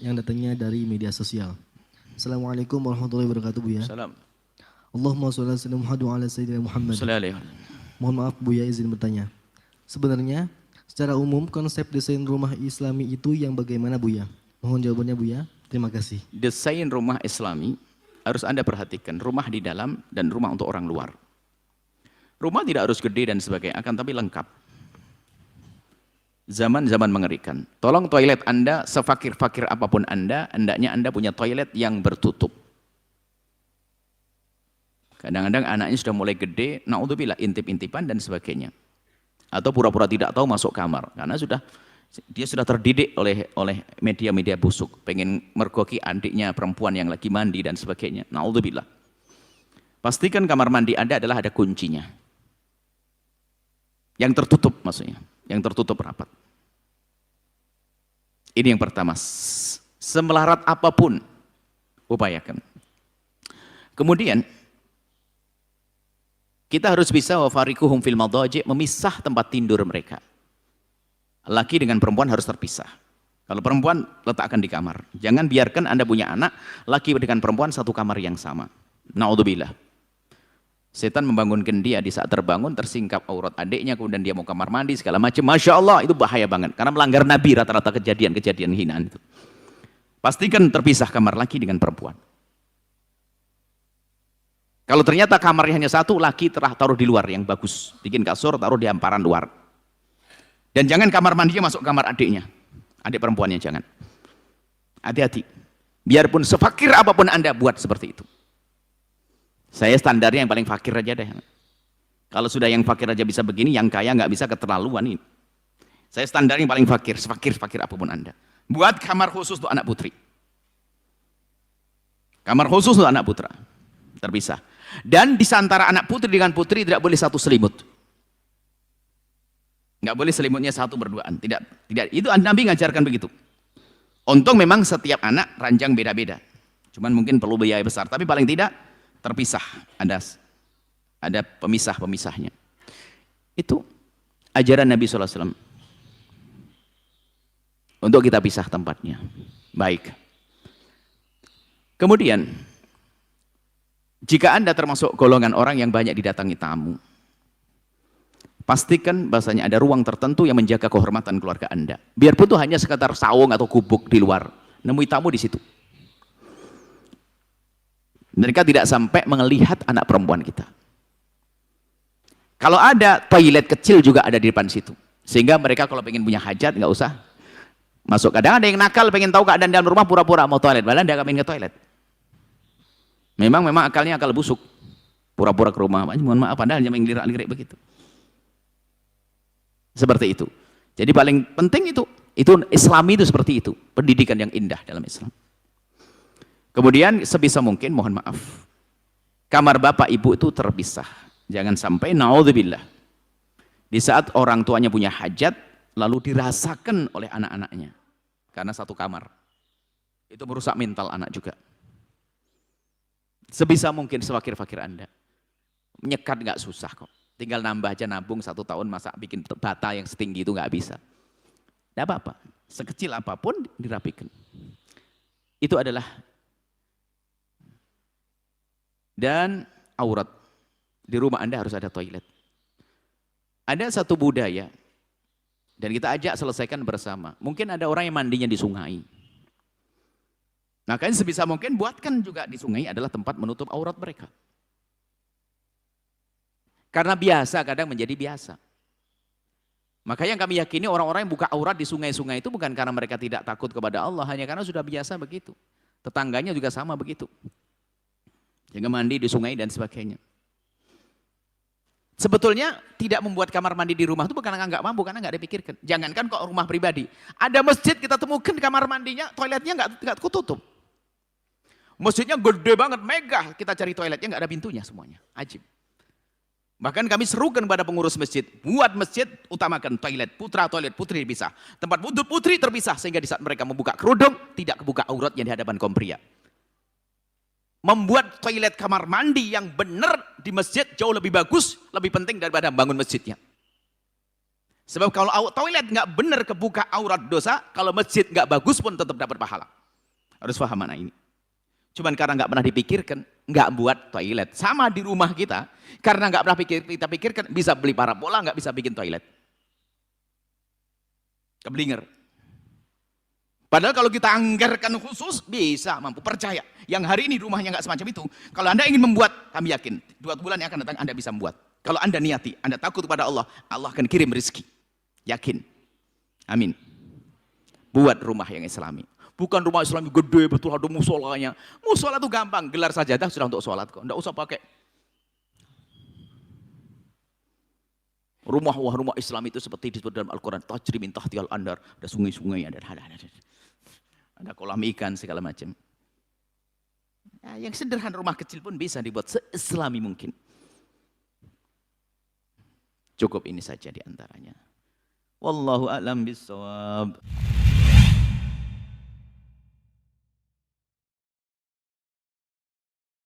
yang datangnya dari media sosial. Assalamualaikum warahmatullahi wabarakatuh, Buya. Salam. Allahumma sholli ala sayyidina Muhammad wa ala sayyidina Muhammad. Mohon maaf Buya, izin bertanya. Sebenarnya secara umum konsep desain rumah Islami itu yang bagaimana, Buya? Mohon jawabannya, Buya. Terima kasih. Desain rumah Islami harus Anda perhatikan, rumah di dalam dan rumah untuk orang luar. Rumah tidak harus gede dan sebagainya, akan tapi lengkap. Zaman-zaman mengerikan. Tolong toilet Anda, sefakir-fakir apapun Anda, hendaknya Anda punya toilet yang bertutup. Kadang-kadang anaknya sudah mulai gede, naudzubillah, intip-intipan dan sebagainya. Atau pura-pura tidak tahu masuk kamar, karena dia sudah terdidik oleh media-media busuk, pengen mergoki adiknya perempuan yang lagi mandi dan sebagainya. Naudzubillah. Pastikan kamar mandi Anda adalah ada kuncinya. Yang tertutup maksudnya. Yang tertutup rapat. Ini yang pertama. Semelarat apapun, upayakan. Kemudian, kita harus bisa wafarikuhum fil madaji', memisah tempat tidur mereka. Laki dengan perempuan harus terpisah. Kalau perempuan, letakkan di kamar. Jangan biarkan Anda punya anak, laki dengan perempuan satu kamar yang sama. Naudzubillah. Setan membangunkan dia, di saat terbangun tersingkap aurat adiknya, kemudian dia mau kamar mandi segala macam. Masya Allah, itu bahaya banget karena melanggar Nabi rata-rata kejadian hinaan itu. Pastikan terpisah kamar laki dengan perempuan. Kalau ternyata kamarnya hanya satu, laki taruh di luar yang bagus, bikin kasur taruh di hamparan luar. Dan jangan kamar mandinya masuk kamar adiknya, adik perempuannya jangan. Hati-hati. Biarpun sefakir apapun Anda buat seperti itu. Saya standarnya yang paling fakir aja deh. Kalau sudah yang fakir aja bisa begini, yang kaya nggak bisa keterlaluan ini. Saya standar yang paling fakir, sefakir-fakir apapun Anda. Buat kamar khusus untuk anak putri. Kamar khusus untuk anak putra. Terpisah. Dan di antara anak putri dengan putri tidak boleh satu selimut. Nggak boleh selimutnya satu berduaan. Tidak. Itu Nabi ngajarkan begitu. Untung memang setiap anak ranjang beda-beda. Cuman mungkin perlu biaya besar. Tapi paling tidak terpisah, ada pemisah-pemisahnya. Itu ajaran Nabi SAW. Untuk kita pisah tempatnya. Baik. Kemudian, jika Anda termasuk golongan orang yang banyak didatangi tamu, pastikan bahasanya ada ruang tertentu yang menjaga kehormatan keluarga Anda. Biarpun itu hanya sekedar saung atau gubuk di luar, nemui tamu di situ. Mereka tidak sampai melihat anak perempuan kita. Kalau ada toilet kecil juga ada di depan situ. Sehingga mereka kalau pengen punya hajat nggak usah masuk. Kadang ada yang nakal pengen tahu keadaan dalam rumah pura-pura mau toilet. Padahal dia nggak pengen ke toilet. Memang akalnya akal busuk. Pura-pura ke rumah. Mohon maaf padahal hanya menglirik-lirik begitu. Seperti itu. Jadi paling penting itu Islami itu seperti itu. Pendidikan yang indah dalam Islam. Kemudian sebisa mungkin mohon maaf, kamar bapak ibu itu terpisah. Jangan sampai naudzubillah di saat orang tuanya punya hajat lalu dirasakan oleh anak-anaknya karena satu kamar. Itu merusak mental anak juga. Sebisa mungkin sewakir-fakir Anda. Menyekat nggak susah kok. Tinggal nambah aja nabung 1 tahun masa bikin bata yang setinggi itu nggak bisa. Tidak apa-apa. Sekecil apapun dirapikan. Itu adalah. Dan aurat. Di rumah Anda harus ada toilet. Ada satu budaya. Dan kita ajak selesaikan bersama. Mungkin ada orang yang mandinya di sungai. Makanya sebisa mungkin buatkan juga di sungai adalah tempat menutup aurat mereka. Karena biasa kadang menjadi biasa. Makanya yang kami yakini orang-orang yang buka aurat di sungai-sungai itu bukan karena mereka tidak takut kepada Allah. Hanya karena sudah biasa begitu. Tetangganya juga sama begitu. Jangan mandi di sungai dan sebagainya. Sebetulnya tidak membuat kamar mandi di rumah itu bukan karena nggak mampu, karena nggak dipikirkan. Jangankan kok rumah pribadi. Ada masjid kita temukan kamar mandinya, toiletnya nggak kututup. Masjidnya gede banget, megah. Kita cari toiletnya nggak ada pintunya semuanya. Ajib. Bahkan kami serukan pada pengurus masjid, buat masjid utamakan toilet putra, toilet putri bisa. Tempat wudhu putri terpisah sehingga di saat mereka membuka kerudung tidak kebuka auratnya di hadapan kaum pria. Membuat toilet kamar mandi yang benar di masjid jauh lebih bagus, lebih penting daripada bangun masjidnya. Sebab kalau toilet nggak benar kebuka aurat dosa, kalau masjid nggak bagus pun tetap dapat pahala. Harus paham mana ini. Cuman karena nggak pernah dipikirkan, nggak buat toilet. Sama di rumah kita, karena nggak pernah kita pikirkan, bisa beli parabola, nggak bisa bikin toilet. Keblinger. Padahal kalau kita anggarkan khusus, bisa, mampu, percaya. Yang hari ini rumahnya nggak semacam itu. Kalau Anda ingin membuat, kami yakin, 2 bulan yang akan datang Anda bisa membuat. Kalau Anda niati, Anda takut kepada Allah, Allah akan kirim rezeki. Yakin. Amin. Buat rumah yang islami. Bukan rumah islami gede, betul ada musolanya. Musola itu gampang, gelar sajadah sudah untuk sholat kok. Nggak usah pakai. Rumah Islam itu seperti disebut dalam Al-Quran. Tajri min tahtihal andar. Ada sungai-sungai, ada kolam ikan, segala macam. Nah, yang sederhana rumah kecil pun bisa dibuat se-islami mungkin. Cukup ini saja di antaranya. Wallahu a'lam bishawab.